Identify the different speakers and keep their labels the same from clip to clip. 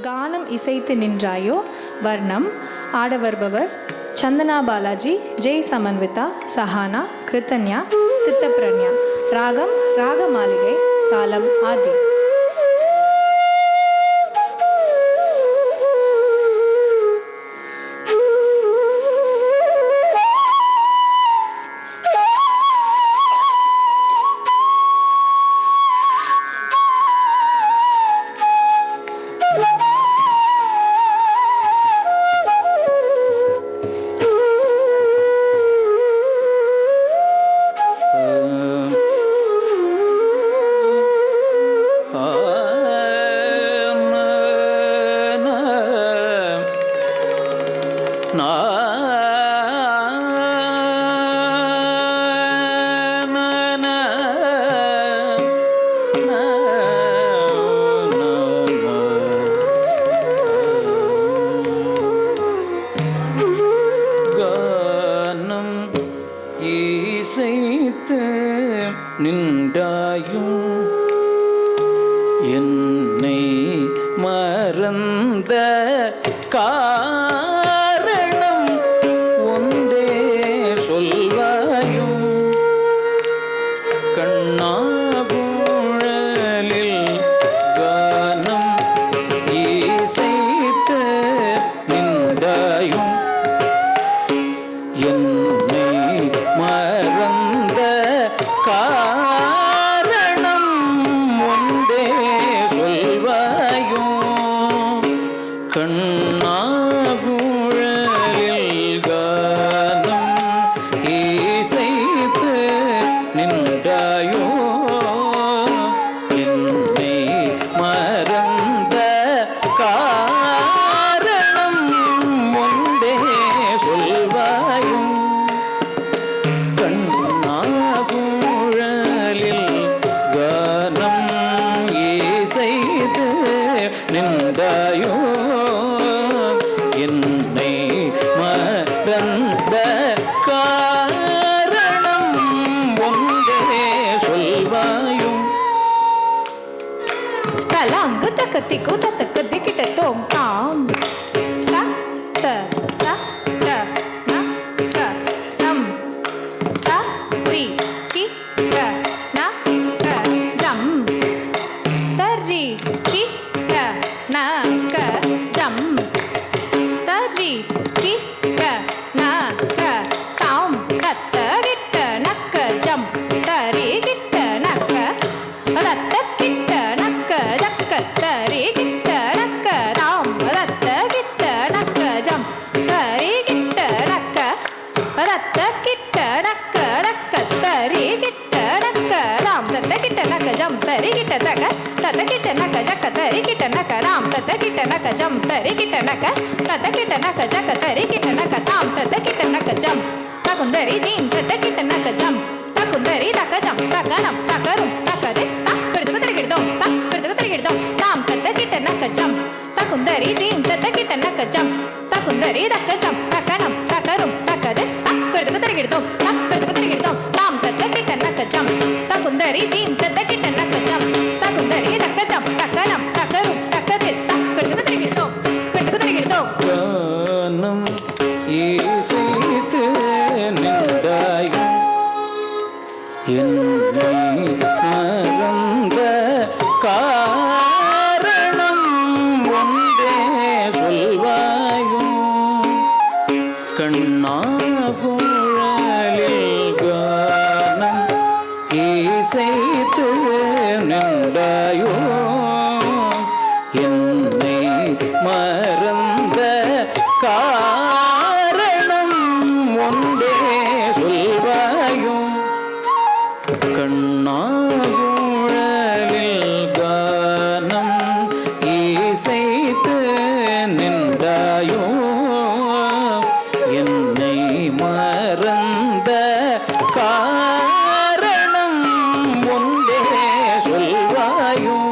Speaker 1: கானம் இசைத்து நின்றாயோ. வர்ணம் ஆட வருபவர் சந்தனா பாலாஜி, ஜெய் சமன்விதா, சஹானா, கிருத்தன்யா, ஸ்தித்தப்ரண்யா. ராகம் ராக மாளிகை, தாளம் ஆதி.
Speaker 2: இசைத்து நின்றாயும் என்னை மறந்த காரணம் ஒன்றே சொல்வாயும். கண்ணாபுழலில் கானம் இசைத்து நின்றாயும் என்னை மறந்த காரணம் ஒன்றே சொல்வாயும். கண்ணாபுழலில் கானம் இசைத்து நின்றாயோ என்னை மறந்த காரணம் ஒன்றே சொல்வாயும். கண்ணாபுழலில் கானம் இசைத்து நின்றாயோ என்னை மறந்த காரணம் ஒன்றே சொல்வாயும்.
Speaker 1: தலாங்கு தக்கத்திக்கு தத்தக்கத்தி கிட்டத்தோம் தாம் த த த த ந க தம் த ரி கி க ந க ஜம் தரி கி க ந க ஜம் தரி கி க ந க தாம் கத்த கிட்ட நக்க ஜம் தரி கிட்ட நக்க ரத்த கிட்ட நக்க ஜக்க தரி கிட்ட நக்க தாம் ரத்த கிட்ட நக்க ஜம் தரி கிட்ட நக்க ரத்த கிட்ட நக்க நக்க தரி கிட்ட நக்க தாம் ரத்த கிட்ட நக்க ஜம் தரி கிட்ட தக தத்த கிட்ட நக்க ஜக்க தரி கிட்ட நக்க தாம் தத்த கிட்ட நக்க ஜம் தரி கிட்ட நக்க தத்த கிட்ட நக்க ஜக்க தரி கிட்ட நக்க தாம் தத்த கிட்ட நக்க ஜம் தகுந்தரி ஜீம் தத்த கிட்ட நக்க ஜம் தகுந்தரி தக்க ஜம் தகனம் தகரும் தக்கது தக்கெடுத்து திரிகிடுதோம் தக்கெடுத்து திரிகிடுதோம் தாம் தத்த கிட்ட நக்க ஜம் தகுந்தரி ஜீம் தத்த கிட்ட நக்க ஜம் தகுந்தரி தக்க ஜம் தகனம் தகரும் தக்கது தக்கெடுத்து திரிகிடுதோம் தக்கெடுத்து திரிகிடுதோம் தாம் தத்த கிட்ட நக்க ஜம் தகுந்தரி ஜீம் தத்த கிட்ட நக்க ஜம் தகுந்தரி தக்க ஜம் தகனம் தகரும் தக்கது தக்கெடுத்து திரிகிடுதோம் கெடுத்து திரிகிடுதோம்.
Speaker 2: கானம் இசைத்து நின்றாயும் என்னை மறந்த காரணம் ஒன்றே சொல்வாயும். கண்ணாபுழலில் கானம் இசைத்து நின்றாயோ என்னை மறந்த காரணம் ஒன்றே சொல்வாயும். கண்ணாபுழலில் கானம் இசைத்து நின்றாயோ என்னை மறந்த காரணம் ஒன்றே சொல்வாயும்.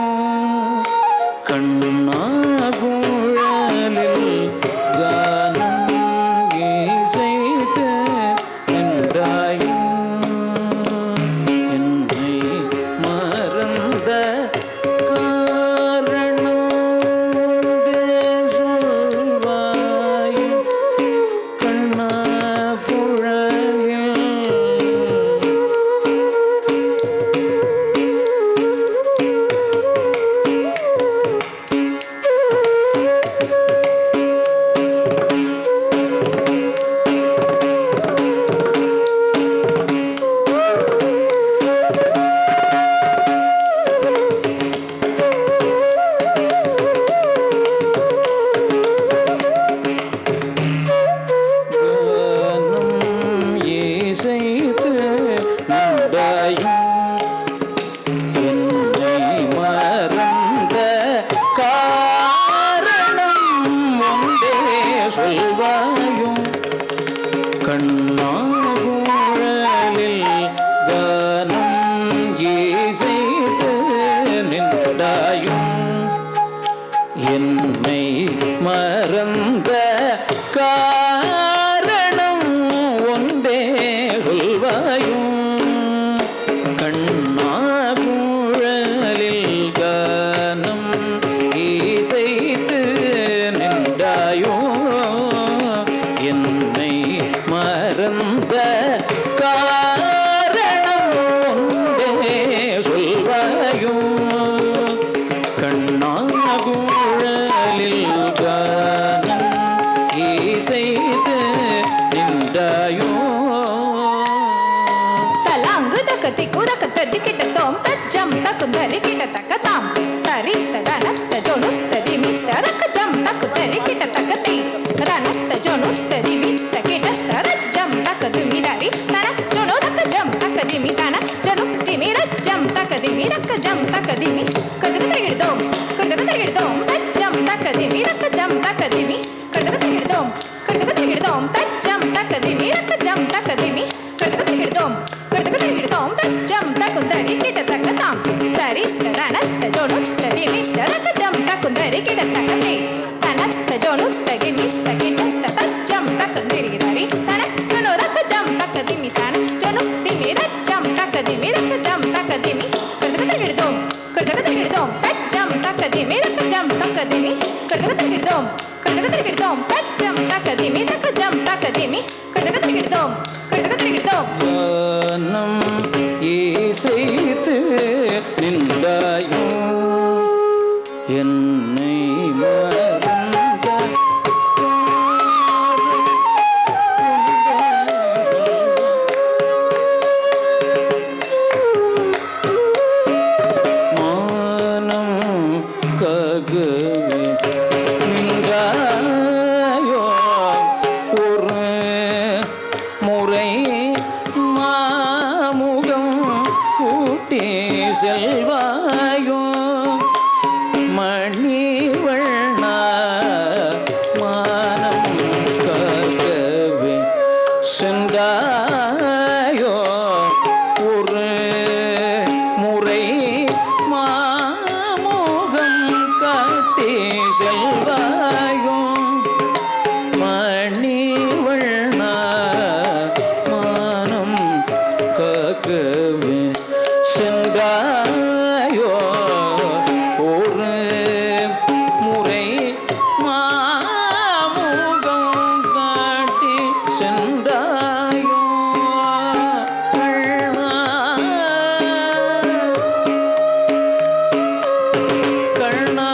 Speaker 2: கண்ணாபுழலில் கானம் இசைத்து நின்றாயோ என்னை மறந்த காரணம் சொல்வாயும் கண்ணாகுழலில் கானம் இசைத்து நின்றாயும் என்னை மறந்த காரணம் ஒன்றே சொல்வாயும் கண்ணாகுழலில் கானம் இசைத்து நின்றாயோ என்னை மறந்த காரணம் ஒன்றே சொல்வாயோ கண்ணாகுழலில் கானம் இசைத்து நின்றாயோ
Speaker 1: தலாங்கு தக்கத்தி குதக்க ததிக்கிட்ட தோம் தஜம் தக்குந்தரி கிட்ட தக்க தாம் தரி தனத்த ஜோனு ததிமி தரக்க ஜம் தக்கு தரி கிட்ட தக்கத்தி தனத்த ஜோனு ததிமி தக்கிட்ட தரஜம் தக்க துமி தரி தன ஜோனு தக்க ஜம் தக்க திமி தன ஜனு திமி ரஜம் தக்க திமி ரக்க ஜம் தக்க திமி கதக தகிடுதோம் தஜம் தக்க திமி ரக்க ஜம் தக்க திமி கதக தகிடுதோம் தஜம் தக்க திமி ரக்க ஜம் தக்க திமி கதக தகிடுதோம் தஜம் தக்குந்தரி கிட்ட தக்க தாம் தரி தனத்த ஜோனு ததிமி தரக்க ஜம் தக்குந்தரி கிட்ட தக்கத்தி தனத்த ஜோனு தகிமி தகிட்ட தஜம் தக்குந்தரி தரி தன ஜோனு ரக்க ஜம் தக்க திமி தன ஜோனு திமி ரஜம் தக்க திமி ரக்க ஜம் தக்க திமி கதக தகிடுதோம் தஜம் தக்க திமி ரக்க ஜம் தக்க திமி கதக தகிடுதோம் தஜம் தக்க திமி ரக்க ஜம் தக்க திமி கதக தகிடுதோம்
Speaker 2: கானம் இசைத்து நின்றாயோ என்னை மறந்த மானம் ககவே நின்றாயோ ஒரு முறை மாமுகம் கூட்டி செல்வாயோ மணிவண்ணா மானம் ககவே சென்றாயோ ஒரு முறை மாமுகம் காட்டி செல்வாயோ மணிவண்ணா மானம் காக்கவே சென்றாயோ ஒரு முறை மாமுகம் காட்டி சென்றாயோ கண்ணா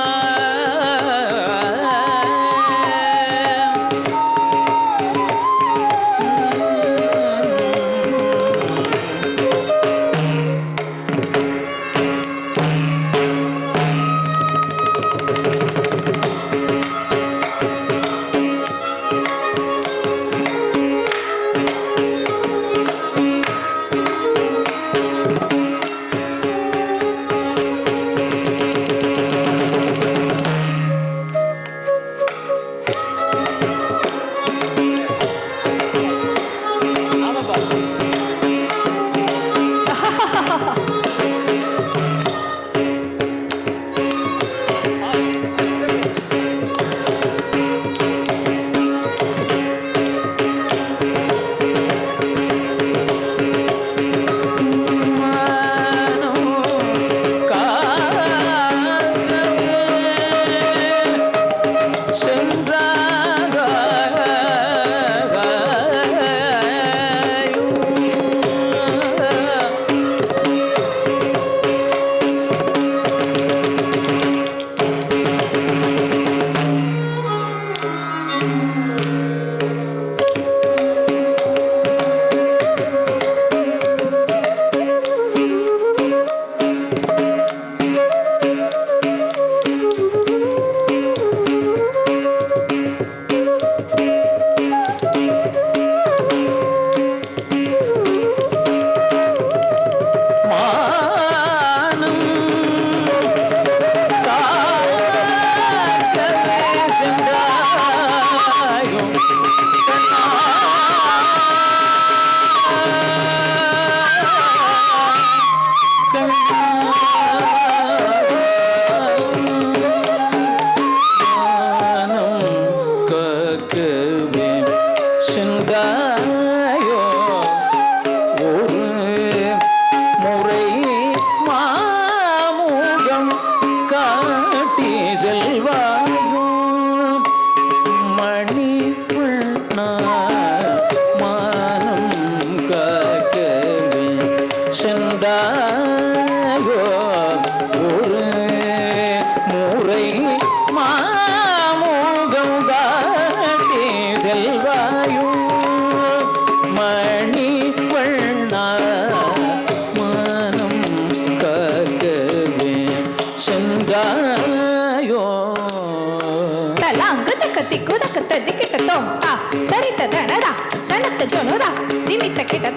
Speaker 1: திக்கு தக்கத்த திக்கிட்டத்தோம் தா தரித்த தனதா தனத்த ஜொனுதா திமித்த கிட்ட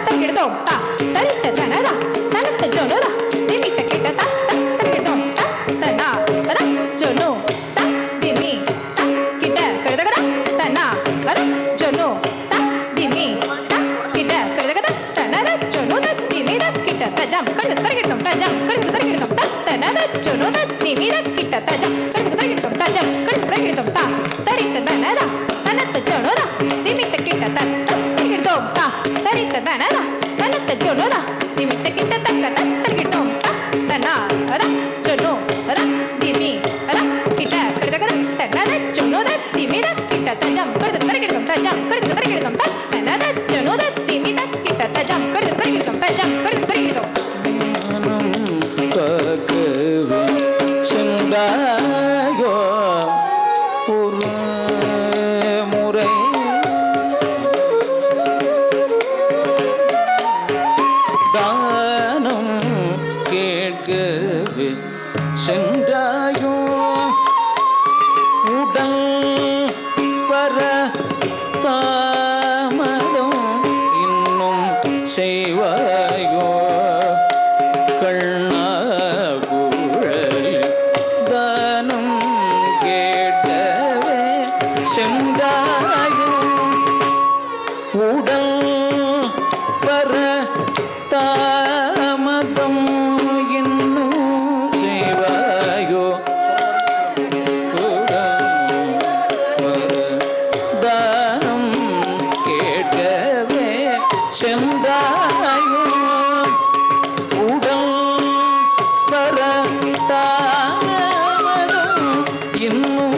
Speaker 1: தக்கிடுதோம் தா தரித்த தனதா தனத்த ஜொனுதா திமித்த கிட்ட தக்கிடுதோம் தா தனா வர ஜொனு தா திமி தா கிட்ட கடுதகட தனா வர ஜொனு தா திமி தா கிட்ட கடுதகட தனத ஜொனு த திமி த கிட்ட தஜம் கடு தரகிடுதோம் தஜம் கடு தரகிடுதோம் தா தனத ஜொனு த திமி த கிட்ட தஜம் கடு தரகிடுதோம் தஜம் கடு தரகிடுதோம் தா தரித்த தனதா தனத்த ஜொனுதா திமித்த கிட்ட தக்கிடுதோம் தா தரித்த தனதா தனத்த ஜொனுதா திமித்த கிட்ட தக்கிடுதோம் தா தனா வர ஜொனு வர திமி வர கிட்ட கடுதகட தனத ஜொனு த திமி த கிட்ட தஜம் கடு தரகிடுதோம் தஜம் கடு தரகிடுதோம் தா தனத ஜொனு த திமி த கிட்ட தஜம் கடு தரகிடுதோம் தஜம் கடு தரகிடுதோம்
Speaker 2: ககவே சென்றாயோ ஒரு முறை தானம் கேட்கவே சென்றாயோ உடல் வர தாமதம் இன்னும் செய்வாயோ கண்ணாகுழல் தானம் கேட்டவே சென்றாயோ உடல் வர தாமதம் இன்னும் செய்வாயோ தானம் கேட்கவே சென்றாயோ உடல் வர தாமதம் இன்னும்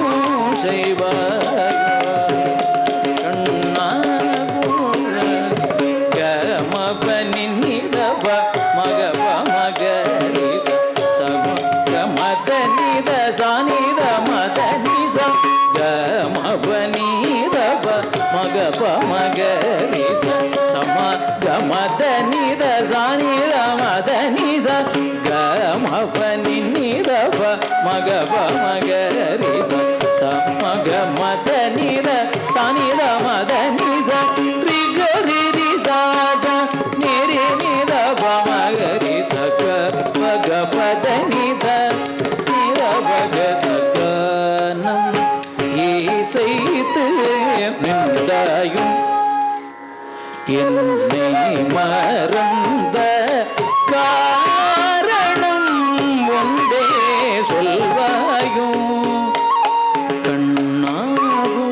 Speaker 2: செய்வாயோ கண்ணாகுழ கமபனி நிதப மகப மகரிச சம கமத நித சானித மத நிச கமபனி நிதப மகப மகரிச சம கமத நித சானித மத நிச கமபனி நிதப மகப மகரிச சம கமத நித சானித மத நிச த்ரிகரி ரிசாச நிரி நித பமகரி சக பகபத நித நித பக சகனம் இசைத்து நின்றாயும் என்னை மறந்த காரணம் ஒன்றே சொல்வாயும்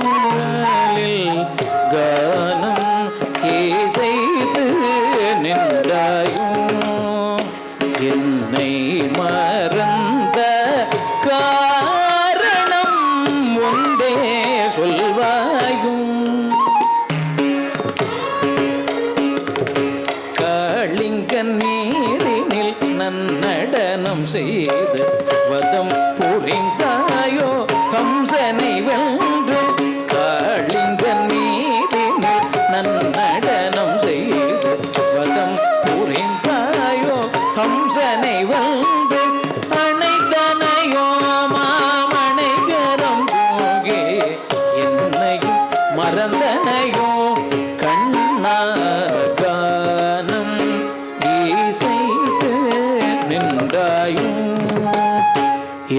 Speaker 2: கண்ணாகுழலில் கானம் இசைத்து நின்றாயும் என்னை மறந்த காரணம் ஒன்றே சொல்வாயும் காளிங்கன் நீரினில் நன்னடனம் செய்து வதம் புரிந்தாயோ ஹம்சனை வென்று காளிங்கன் நீரினில் நன்னடனம் செய்து வதம் புரிந்தாயோ ஹம்சனை வென்று அணைத்தனையோ மாமணைகரம் போகே என்னையும் மறந்தனையோ கண்ணாகானம் இசைத்து நின்றாயும்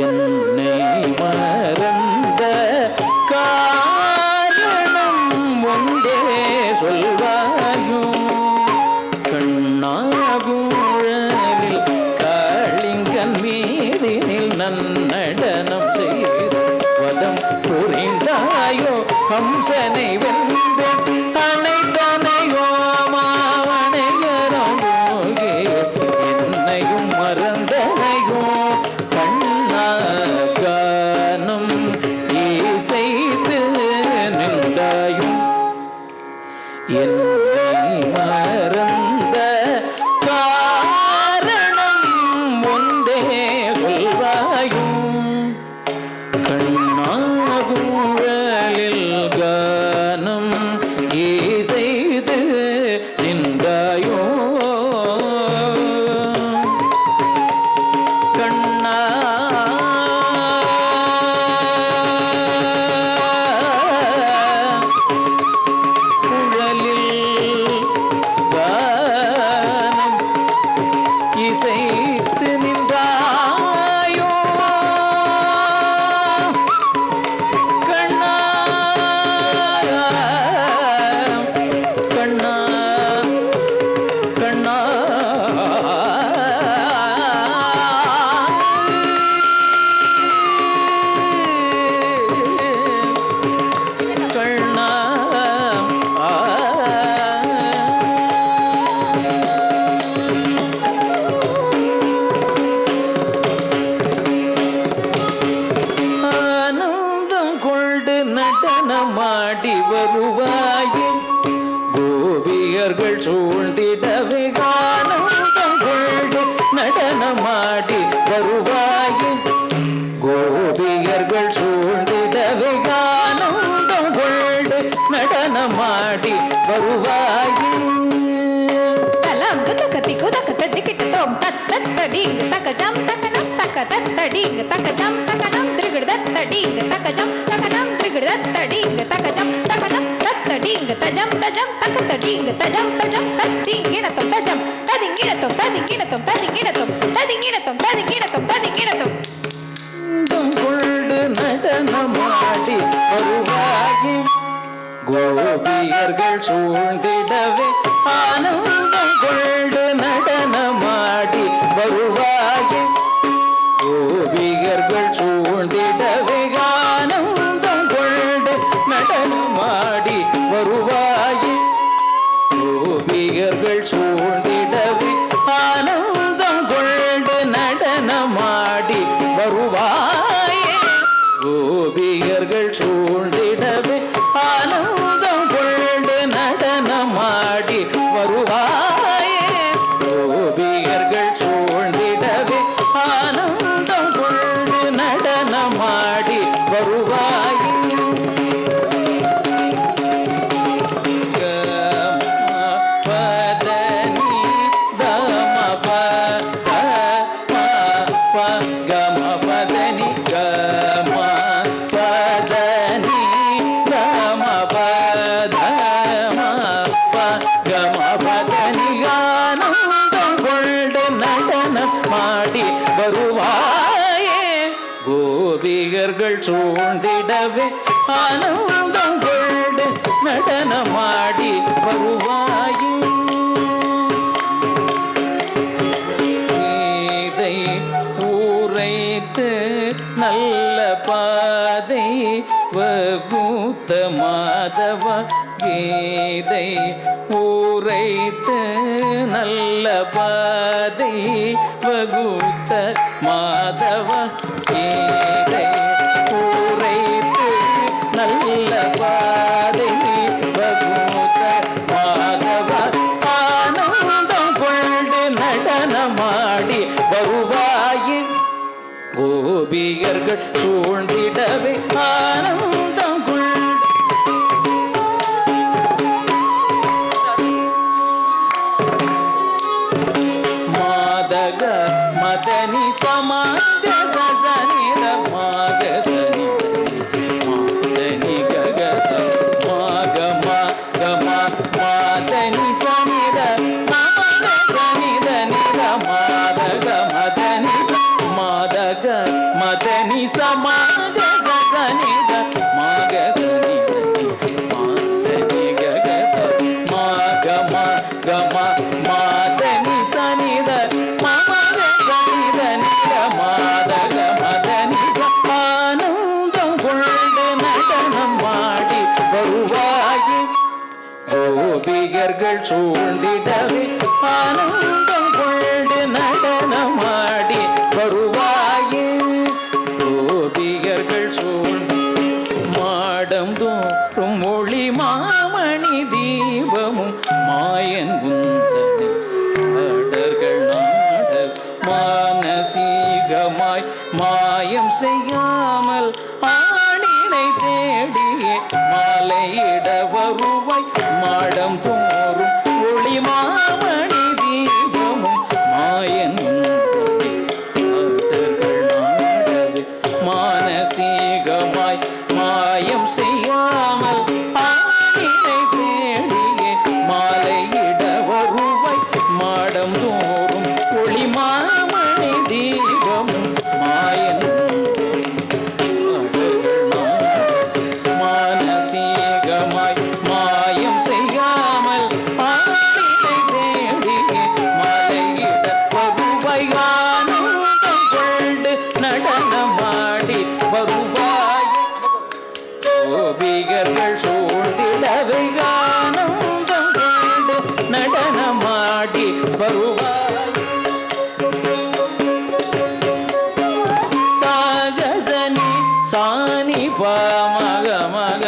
Speaker 2: என்னை மறந்த காரணம் ஒன்றே சொல்வாயும் கண்ணாகுழலில் காளிங்கன் மீதினில் நன்னடனம் செய்து வதம் புரிந்தாயோ ஹம்சனை வென்று அனைத்தனையோ மாவனையரம் போகே என்னையும் மறந்தனையோ கண்ணாகானம் இசைத்து நின்றாயும் என்னை மறந்த காரணம் ஒன்றே சொல்வாயும் கண்ணாகுழலில் கானம் இசைத்து நின்றாயோ கண்ணா நடனமாடி வருவாயே கோபியர்கள் சூழ்ந்திடவே ஆனந்தம் கொண்டு நடனமாடி வருவாயே கோபியர்கள் சூழ்ந்திடவே ஆனந்தம் கொண்டு நடனமாடி வருவாயே
Speaker 1: தலங்கு தக்கத்திக்கு தக்கத்ததி கிட்டத்தோம் தத்தத்தடிங்கு தக்கஜம் தக்கனம் தக்கத்தடிங்கு தக்கஜம் தக்கனம் திரிகிடுதத்தடிங்கு தக்கஜம் தக்கனம் திரிகிடுதத்தடிங்கு தக்கஜம் தக்கனம் தத்தடிங்கு தஜம் தஜம் தக்கத்தடிங்கு தஜம் தஜம் தத்திங்கிடத்தம் தஜம் ததிங்கிடத்தம் ததிங்கிடத்தம் ததிங்கிடத்தம் ததிங்கிடத்தம் ததிங்கிடத்தம் ததிங்கிடத்தம்
Speaker 2: கொண்டு நடனமாடி வருவாயே கோபியர்கள் சூழ்ந்திடவே ஆனந்தம் கொண்டு நடனமாடி வருவாயே கோபியர்கள் சூழ்ந்திடவே ஆனந்தம் கொண்டு நடனமாடி வருவாயே கோபியர்கள் சூழ்ந்திடவே ஆனந்தம் கொண்டு நடனமாடி வருவாயே கோபியர்கள் சூழ்ந்திடவே ஆனந்தம் கொண்டு நடனமாடி வருவாயே கோபியர்கள் சூழ்ந்திடவே ஆனந்தம் கொண்டு நடனமாடி வருவாயே மாடி வருவாயே கோபியர்கள் சூழ்ந்திடவே ஆனந்தம் கொண்டு நடனமாடி வருவாயே கீதை ஊரைத்து நல்ல பாதை வகுத்த மாதவ கீதை ஊரைத்து நல்ல பாதை வகுத்த மாதவ கீதை ஊரைத்து நல்ல பாதை வகுத்த மாதவ ஆனந்தம் கொண்டு நடனமாடி வருவாயே கோபியர்கள் சூழ்ந்திடவே ஆனந்தம் கொண்டு மாதக மதனி சமாக சசனித மாக சனி மாதனி ககச மாக மாக மாதனி சனித மாக சனித நித மாதக மதனி மாதக மதனி சமாக சசனித மாக சனி மாதனி ககச மாக மாக மாதனி சனித மாதக மதனி ஆனந்தம் கொண்டு நடனமாடி வருவாயே கோபியர்கள் சூழ்ந்திடவே ஆனந்தம் கொண்டு நடனமாடி வருவாயே கோபியர்கள் சூழ்ந்து மாடம் தோறும் மொழி மாமணி தீபமும் மாயன் குந்தனை பாடர்கள் நாட மானசீகமாய் மாயம் செய்யாமல் ஆணினை தேடியே மாலையிட வருவாய் மாடம் தோறும் ஒளி மாமணி தீபமும் மாயன் குந்தனை பாடர்கள் நாடவே மானசீகமாய் மாயம் செய்யாமல் ஆணினை தேடியே மாலையிட வருவாய் மாடம் தோறும் ஒளி மாமணி தீபமும் மாயன் மானசீகமாய் மாயம் செய்யாமல் ஆணினை தேடியே மாலையிட வருவாய் ஆனந்தம் கொண்டு நடனமாடி வருவாய் கோபிக பனி பமக மக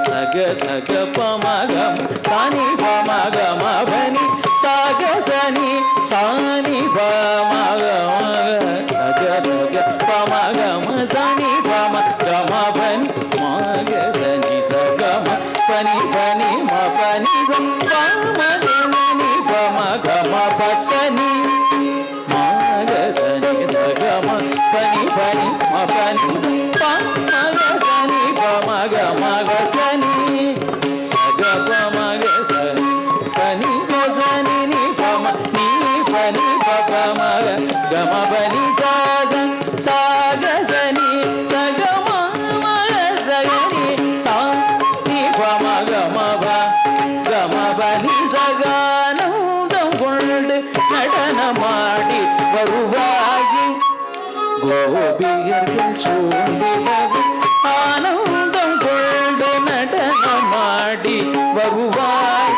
Speaker 2: சக சக பமகம் சனி பமக மபனி சக சனி சனி பமக மக சக சக பமகம் சனி பம கம பனி மக சனி சகம பனி பனி ம பனி சமகனி பம கம பசனி மக சனி சகம பனி பனி ம பனி மக சனி பமக மக சனி சக பமக சனி பனி சனி நி பம நீ பனி பம கம பனி சாக சாக சனி சகம மக சகனி சா நீ பம கம கம பனி சகானந்தம் கொண்டு நடனமாடி வருவாயி கோபியர்கள் சூழ்ந்திடவே ஆனந்தம் கொண்டு நடனமாடி வருவாய்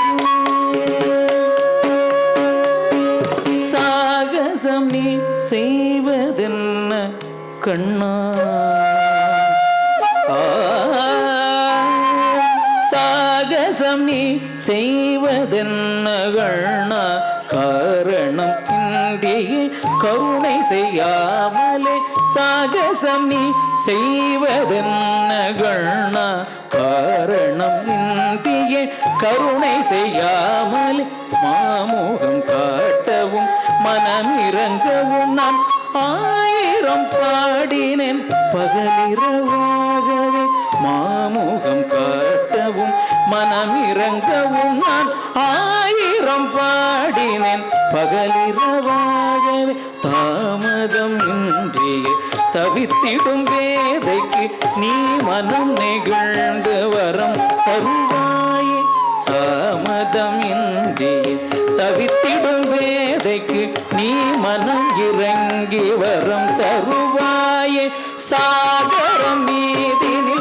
Speaker 2: சாகசம் நீ செய்வதென்ன கண்ணா சாகசம் நீ செய்வதென்ன கண்ணா காரணம் இந்தியே கருணை செய்யாமலே சாகசம் நீ செய்வதென்ன கண்ணா காரணம் இந்தியே கருணை செய்யாமலே மாமுகம் காட்டவும் மனம் இறங்கவும் நான் 1000 பாடினேன் பகலிரவாகவே மாமுகம் காட்டவும் மனம் இறங்கவும் நான் 1000 பாடினேன் பகலிரவாகவே தாமதம் இன்றியே தவித்திடும் வேதைக்கு நீ மனம் நெகிழ்ந்து வரம் தருவாயே தாமதம் இன்றியே தவித்திடும் வேதைக்கு நீ மனம் இறங்கி வரம் தருவாயே சாகரம் மீதினில்